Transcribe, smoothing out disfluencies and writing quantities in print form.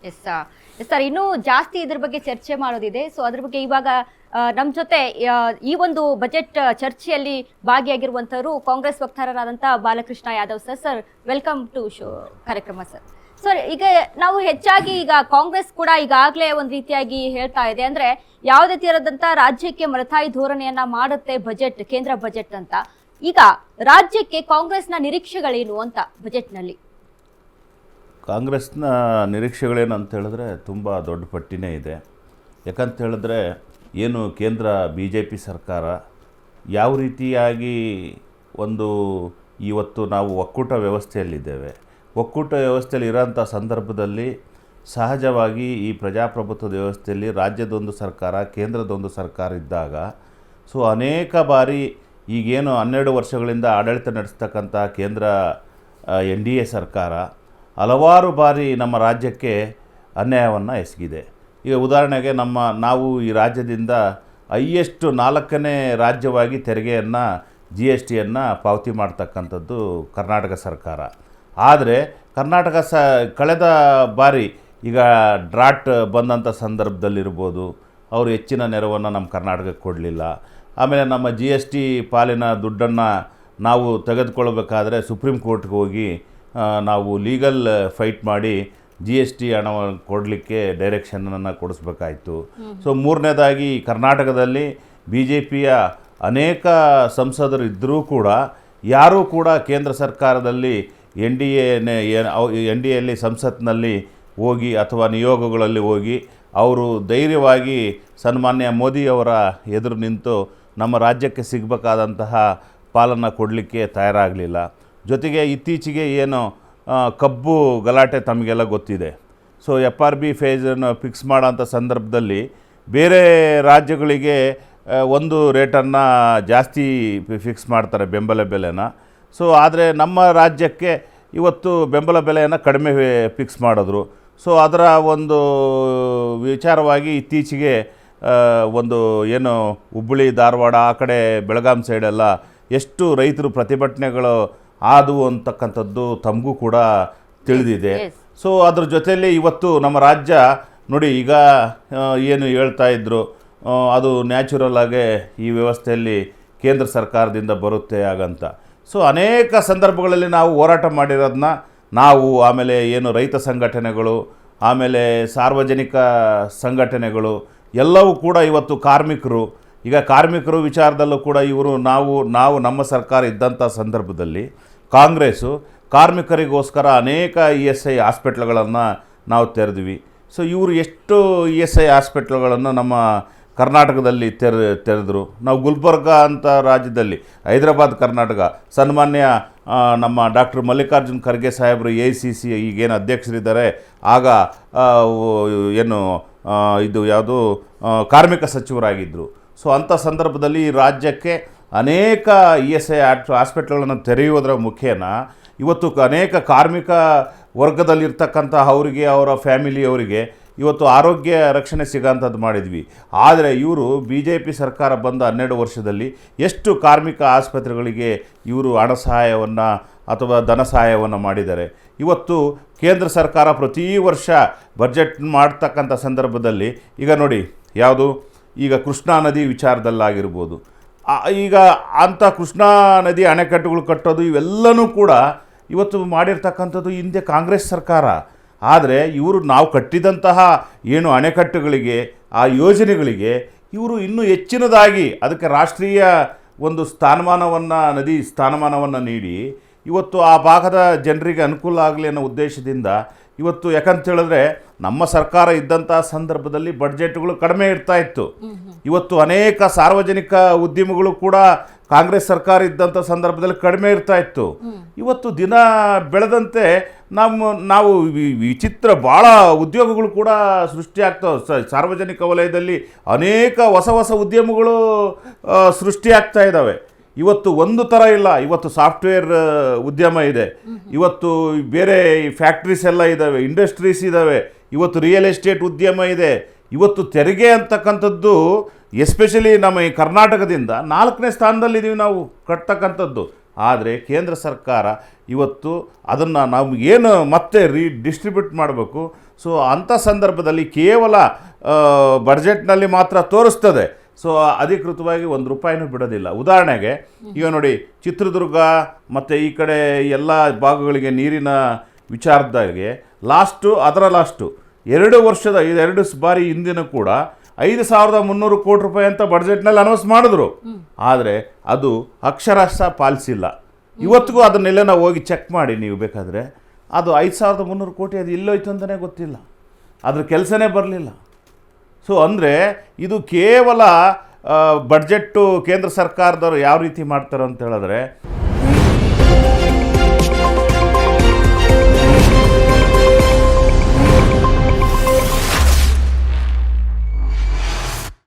S yes sir, ಇನ್ನೂ ಜಾಸ್ತಿ ಇದ್ರ ಬಗ್ಗೆ ಚರ್ಚೆ ಮಾಡೋದಿದೆ. ಸೊ ಅದ್ರ ಬಗ್ಗೆ ಇವಾಗ ನಮ್ಮ ಜೊತೆ ಈ ಒಂದು ಬಜೆಟ್ ಚರ್ಚೆಯಲ್ಲಿ ಭಾಗಿಯಾಗಿರುವಂತವರು ಕಾಂಗ್ರೆಸ್ ವಕ್ತಾರರಾದಂಥ Balakrishna Yadav sir. Sir, welcome to show ಕಾರ್ಯಕ್ರಮ ಸರ್. ಸರ್, ಈಗ ನಾವು ಹೆಚ್ಚಾಗಿ ಈಗ ಕಾಂಗ್ರೆಸ್ ಕೂಡ ಈಗಾಗಲೇ ಒಂದು ರೀತಿಯಾಗಿ ಹೇಳ್ತಾ ಇದೆ, ಅಂದ್ರೆ ಯಾವುದೇ ತೀರದಂತ ರಾಜ್ಯಕ್ಕೆ ಮಲತಾಯಿ ಧೋರಣೆಯನ್ನ ಮಾಡುತ್ತೆ ಬಜೆಟ್, ಕೇಂದ್ರ ಬಜೆಟ್ ಅಂತ. ಈಗ ರಾಜ್ಯಕ್ಕೆ ಕಾಂಗ್ರೆಸ್ನ ನಿರೀಕ್ಷೆಗಳೇನು ಅಂತ ಬಜೆಟ್ನಲ್ಲಿ? ಕಾಂಗ್ರೆಸ್ನ ನಿರೀಕ್ಷೆಗಳೇನು ಅಂತ ಹೇಳಿದ್ರೆ ತುಂಬ ದೊಡ್ಡ ಪಟ್ಟಿನೇ ಇದೆ. ಯಾಕಂತ ಹೇಳಿದ್ರೆ ಏನು ಕೇಂದ್ರ BJP ಸರ್ಕಾರ ಯಾವ ರೀತಿಯಾಗಿ ಒಂದು ಇವತ್ತು ನಾವು ಒಕ್ಕೂಟ ವ್ಯವಸ್ಥೆಯಲ್ಲಿದ್ದೇವೆ, ಒಕ್ಕೂಟ ವ್ಯವಸ್ಥೆಯಲ್ಲಿ ಇರೋಂಥ ಸಂದರ್ಭದಲ್ಲಿ ಸಹಜವಾಗಿ ಈ ಪ್ರಜಾಪ್ರಭುತ್ವದ ವ್ಯವಸ್ಥೆಯಲ್ಲಿ ರಾಜ್ಯದೊಂದು ಸರ್ಕಾರ, ಕೇಂದ್ರದೊಂದು ಸರ್ಕಾರ ಇದ್ದಾಗ ಸೊ ಅನೇಕ ಬಾರಿ ಈಗೇನು 12 ವರ್ಷಗಳಿಂದ ಆಡಳಿತ ನಡೆಸ್ತಕ್ಕಂಥ ಕೇಂದ್ರ NDA ಸರ್ಕಾರ ಹಲವಾರು ಬಾರಿ ನಮ್ಮ ರಾಜ್ಯಕ್ಕೆ ಅನ್ಯಾಯವನ್ನು ಎಸಗಿದೆ. ಈಗ ಉದಾಹರಣೆಗೆ ನಾವು ಈ ರಾಜ್ಯದಿಂದ ಹೈಯೆಸ್ಟ್ 4ನೇ ರಾಜ್ಯವಾಗಿ ತೆರಿಗೆಯನ್ನು GSTಯನ್ನು ಪಾವತಿ ಮಾಡ್ತಕ್ಕಂಥದ್ದು ಕರ್ನಾಟಕ ಸರ್ಕಾರ. ಆದರೆ ಕರ್ನಾಟಕ ಕಳೆದ ಬಾರಿ ಈಗ ಡ್ರಾಟ್ ಬಂದಂಥ ಸಂದರ್ಭದಲ್ಲಿರ್ಬೋದು, ಅವರು ಹೆಚ್ಚಿನ ನೆರವನ್ನು ನಮ್ಮ ಕರ್ನಾಟಕಕ್ಕೆ ಕೊಡಲಿಲ್ಲ. ಆಮೇಲೆ ನಮ್ಮ GST ಪಾಲಿನ ದುಡ್ಡನ್ನು ನಾವು ತೆಗೆದುಕೊಳ್ಬೇಕಾದ್ರೆ ಸುಪ್ರೀಂ ಕೋರ್ಟ್ಗೆ ಹೋಗಿ ನಾವು ಲೀಗಲ್ ಫೈಟ್ ಮಾಡಿ GST ಹಣವನ್ನು ಕೊಡಲಿಕ್ಕೆ ಡೈರೆಕ್ಷನನ್ನು ಕೊಡಿಸ್ಬೇಕಾಯಿತು. ಸೊ ಮೂರನೇದಾಗಿ ಕರ್ನಾಟಕದಲ್ಲಿ BJPಯ ಅನೇಕ ಸಂಸದರು ಇದ್ದರೂ ಕೂಡ ಯಾರೂ ಕೂಡ ಕೇಂದ್ರ ಸರ್ಕಾರದಲ್ಲಿ NDAಯಲ್ಲಿ ಸಂಸತ್ನಲ್ಲಿ ಹೋಗಿ ಅಥವಾ ನಿಯೋಗಗಳಲ್ಲಿ ಹೋಗಿ ಅವರು ಧೈರ್ಯವಾಗಿ ಸನ್ಮಾನ್ಯ ಮೋದಿಯವರ ಎದುರು ನಿಂತು ನಮ್ಮ ರಾಜ್ಯಕ್ಕೆ ಸಿಗಬೇಕಾದಂತಹ ಪಾಲನ್ನು ಕೊಡಲಿಕ್ಕೆ ತಯಾರಾಗಲಿಲ್ಲ. ಜೊತೆಗೆ ಇತ್ತೀಚೆಗೆ ಏನು ಕಬ್ಬು ಗಲಾಟೆ ತಮಗೆಲ್ಲ ಗೊತ್ತಿದೆ. ಸೊ FRB ಫೇಸನ್ನು ಫಿಕ್ಸ್ ಮಾಡೋಂಥ ಸಂದರ್ಭದಲ್ಲಿ ಬೇರೆ ರಾಜ್ಯಗಳಿಗೆ ಒಂದು ರೇಟನ್ನು ಜಾಸ್ತಿ ಫಿಕ್ಸ್ ಮಾಡ್ತಾರೆ, ಬೆಂಬಲ ಬೆಲೆನ. ಸೊ ಆದರೆ ನಮ್ಮ ರಾಜ್ಯಕ್ಕೆ ಇವತ್ತು ಬೆಂಬಲ ಬೆಲೆಯನ್ನು ಕಡಿಮೆ ಫಿಕ್ಸ್ ಮಾಡಿದ್ರು. ಸೊ ಅದರ ಒಂದು ವಿಚಾರವಾಗಿ ಇತ್ತೀಚೆಗೆ ಒಂದು ಏನು ಹುಬ್ಬಳ್ಳಿ, ಧಾರವಾಡ, ಆ ಕಡೆ ಬೆಳಗಾಂ ಸೈಡೆಲ್ಲ ಎಷ್ಟು ರೈತರು ಪ್ರತಿಭಟನೆಗಳು ಆದವು ಅಂತಕ್ಕಂಥದ್ದು ತಮಗೂ ಕೂಡ ತಿಳಿದಿದೆ. ಸೊ ಅದ್ರ ಜೊತೆಯಲ್ಲಿ ಇವತ್ತು ನಮ್ಮ ರಾಜ್ಯ ನೋಡಿ, ಈಗ ಏನು ಹೇಳ್ತಾ ಇದ್ದರು ಅದು ನ್ಯಾಚುರಲ್ ಆಗೇ ಈ ವ್ಯವಸ್ಥೆಯಲ್ಲಿ ಕೇಂದ್ರ ಸರ್ಕಾರದಿಂದ ಬರುತ್ತೆ ಹಾಗಂತ. ಸೊ ಅನೇಕ ಸಂದರ್ಭಗಳಲ್ಲಿ ನಾವು ಹೋರಾಟ ಮಾಡಿರೋದನ್ನ ನಾವು, ಆಮೇಲೆ ಏನು ರೈತ ಸಂಘಟನೆಗಳು, ಆಮೇಲೆ ಸಾರ್ವಜನಿಕ ಸಂಘಟನೆಗಳು ಎಲ್ಲವೂ ಕೂಡ ಇವತ್ತು ಈಗ ಕಾರ್ಮಿಕರು ವಿಚಾರದಲ್ಲೂ ಕೂಡ ನಾವು ನಮ್ಮ ಸರ್ಕಾರ ಇದ್ದಂಥ ಸಂದರ್ಭದಲ್ಲಿ ಕಾಂಗ್ರೆಸ್ಸು ಕಾರ್ಮಿಕರಿಗೋಸ್ಕರ ಅನೇಕ ESI ಹಾಸ್ಪಿಟ್ಲ್ಗಳನ್ನು ನಾವು ತೆರೆದ್ವಿ. ಸೊ ಇವರು ಎಷ್ಟು ESI ಹಾಸ್ಪಿಟ್ಲ್ಗಳನ್ನು ನಮ್ಮ ಕರ್ನಾಟಕದಲ್ಲಿ ತೆರೆದ್ರು. ನಾವು ಗುಲ್ಬರ್ಗ ಅಂತ ರಾಜ್ಯದಲ್ಲಿ, ಹೈದರಾಬಾದ್ ಕರ್ನಾಟಕ, ಸನ್ಮಾನ್ಯ ನಮ್ಮ ಡಾಕ್ಟರ್ ಮಲ್ಲಿಕಾರ್ಜುನ್ ಖರ್ಗೆ ಸಾಹೇಬರು AICC ಈಗೇನು ಅಧ್ಯಕ್ಷರಿದ್ದಾರೆ, ಆಗ ಇದು ಯಾವುದು ಕಾರ್ಮಿಕ ಸಚಿವರಾಗಿದ್ದರು. ಸೊ ಅಂಥ ಸಂದರ್ಭದಲ್ಲಿ ಈ ರಾಜ್ಯಕ್ಕೆ ಅನೇಕ ESI ಹಾಸ್ಪಿಟ್ಲ್ಗಳನ್ನು ತೆರೆಯುವುದರ ಮುಖೇನ ಇವತ್ತು ಅನೇಕ ಕಾರ್ಮಿಕ ವರ್ಗದಲ್ಲಿರ್ತಕ್ಕಂಥ ಅವರಿಗೆ, ಅವರ ಫ್ಯಾಮಿಲಿಯವರಿಗೆ ಇವತ್ತು ಆರೋಗ್ಯ ರಕ್ಷಣೆ ಸಿಗೋಂಥದ್ದು ಮಾಡಿದ್ವಿ. ಆದರೆ ಇವರು BJP ಸರ್ಕಾರ ಬಂದ 12 ವರ್ಷದಲ್ಲಿ ಎಷ್ಟು ಕಾರ್ಮಿಕ ಆಸ್ಪತ್ರೆಗಳಿಗೆ ಇವರು ಹಣ ಸಹಾಯವನ್ನು ಅಥವಾ ಧನ ಸಹಾಯವನ್ನು ಮಾಡಿದ್ದಾರೆ. ಇವತ್ತು ಕೇಂದ್ರ ಸರ್ಕಾರ ಪ್ರತಿ ವರ್ಷ ಬಜೆಟ್ ಮಾಡ್ತಕ್ಕಂಥ ಸಂದರ್ಭದಲ್ಲಿ ಈಗ ನೋಡಿ, ಈಗ ಕೃಷ್ಣಾ ನದಿ ವಿಚಾರದಲ್ಲಾಗಿರ್ಬೋದು, ಈಗ ಅಂಥ ಕೃಷ್ಣಾ ನದಿ ಅಣೆಕಟ್ಟುಗಳು ಕಟ್ಟೋದು ಇವೆಲ್ಲನೂ ಕೂಡ ಇವತ್ತು ಮಾಡಿರ್ತಕ್ಕಂಥದ್ದು ಹಿಂದೆ ಕಾಂಗ್ರೆಸ್ ಸರ್ಕಾರ. ಆದರೆ ನಾವು ಕಟ್ಟಿದಂತಹ ಏನು ಅಣೆಕಟ್ಟುಗಳಿಗೆ, ಆ ಯೋಜನೆಗಳಿಗೆ ಇವರು ಇನ್ನೂ ಹೆಚ್ಚಿನದಾಗಿ ಅದಕ್ಕೆ ರಾಷ್ಟ್ರೀಯ ಒಂದು ನದಿ ಸ್ಥಾನಮಾನವನ್ನು ನೀಡಿ ಇವತ್ತು ಆ ಭಾಗದ ಜನರಿಗೆ ಅನುಕೂಲ ಆಗಲಿ ಅನ್ನೋ ಉದ್ದೇಶದಿಂದ ಇವತ್ತು, ಯಾಕಂತ ಹೇಳಿದ್ರೆ ನಮ್ಮ ಸರ್ಕಾರ ಇದ್ದಂಥ ಸಂದರ್ಭದಲ್ಲಿ ಬಡ್ಜೆಟ್ಗಳು ಕಡಿಮೆ ಇರ್ತಾ ಇತ್ತು. ಇವತ್ತು ಅನೇಕ ಸಾರ್ವಜನಿಕ ಉದ್ಯಮಗಳು ಕೂಡ ಕಾಂಗ್ರೆಸ್ ಸರ್ಕಾರ ಇದ್ದಂಥ ಸಂದರ್ಭದಲ್ಲಿ ಕಡಿಮೆ ಇರ್ತಾ ಇತ್ತು. ಇವತ್ತು ದಿನ ಬೆಳೆದಂತೆ ನಾವು ವಿಚಿತ್ರ ಭಾಳ ಉದ್ಯೋಗಗಳು ಕೂಡ ಸೃಷ್ಟಿಯಾಗ್ತವೆ. ಸಾರ್ವಜನಿಕ ವಲಯದಲ್ಲಿ ಅನೇಕ ಹೊಸ ಉದ್ಯಮಗಳು ಸೃಷ್ಟಿಯಾಗ್ತಾ ಇದ್ದಾವೆ. ಇವತ್ತು ಒಂದು ಥರ ಇಲ್ಲ. ಇವತ್ತು ಸಾಫ್ಟ್ವೇರ್ ಉದ್ಯಮ ಇದೆ, ಇವತ್ತು ಬೇರೆ ಫ್ಯಾಕ್ಟ್ರೀಸ್ ಎಲ್ಲ ಇದ್ದಾವೆ, ಇಂಡಸ್ಟ್ರೀಸ್ ಇದ್ದಾವೆ, ಇವತ್ತು ರಿಯಲ್ ಎಸ್ಟೇಟ್ ಉದ್ಯಮ ಇದೆ. ಇವತ್ತು ತೆರಿಗೆ ಅಂತಕ್ಕಂಥದ್ದು ಎಸ್ಪೆಷಲಿ ನಮ್ಮ ಈ ಕರ್ನಾಟಕದಿಂದ 4ನೇ ಸ್ಥಾನದಲ್ಲಿದ್ದೀವಿ ನಾವು ಕಟ್ತಕ್ಕಂಥದ್ದು. ಆದರೆ ಕೇಂದ್ರ ಸರ್ಕಾರ ಇವತ್ತು ಅದನ್ನು ನಾವು ಏನು ಮತ್ತೆ ಡಿಸ್ಟ್ರಿಬ್ಯೂಟ್ ಮಾಡಬೇಕು. ಸೊ ಅಂಥ ಸಂದರ್ಭದಲ್ಲಿ ಕೇವಲ ಬಡ್ಜೆಟ್ನಲ್ಲಿ ಮಾತ್ರ ತೋರಿಸ್ತದೆ, ಸೊ ಅಧಿಕೃತವಾಗಿ ಒಂದು ಬಿಡೋದಿಲ್ಲ. ಉದಾಹರಣೆಗೆ ಈಗ ನೋಡಿ, ಚಿತ್ರದುರ್ಗ ಮತ್ತು ಈ ಕಡೆ ಎಲ್ಲ ಭಾಗಗಳಿಗೆ ನೀರಿನ ವಿಚಾರದಾಗೆ ಲಾಸ್ಟು 2 ಬಾರಿ ಹಿಂದಿನ ಕೂಡ 5,300 ಕೋಟಿ ರೂಪಾಯಿ ಅಂತ ಬಡ್ಜೆಟ್ನಲ್ಲಿ ಅನೌನ್ಸ್ ಮಾಡಿದ್ರು. ಆದರೆ ಅದು ಅಕ್ಷರಶಃ ಪಾಲಿಸಿಲ್ಲ. ಇವತ್ತಿಗೂ ಅದನ್ನೆಲ್ಲ ನಾವು ಹೋಗಿ ಚೆಕ್ ಮಾಡಿ ನೀವು ಬೇಕಾದರೆ, ಅದು 5,300 ಕೋಟಿ ಅದು ಎಲ್ಲೋಯ್ತು ಅಂತಲೇ ಗೊತ್ತಿಲ್ಲ, ಅದ್ರ ಕೆಲಸನೇ ಬರಲಿಲ್ಲ. ಸೊ ಅಂದರೆ ಇದು ಕೇವಲ ಬಡ್ಜೆಟ್ಟು ಕೇಂದ್ರ ಸರ್ಕಾರದವರು ಯಾವ ರೀತಿ ಮಾಡ್ತಾರೆ ಅಂತ ಹೇಳಿದ್ರೆ,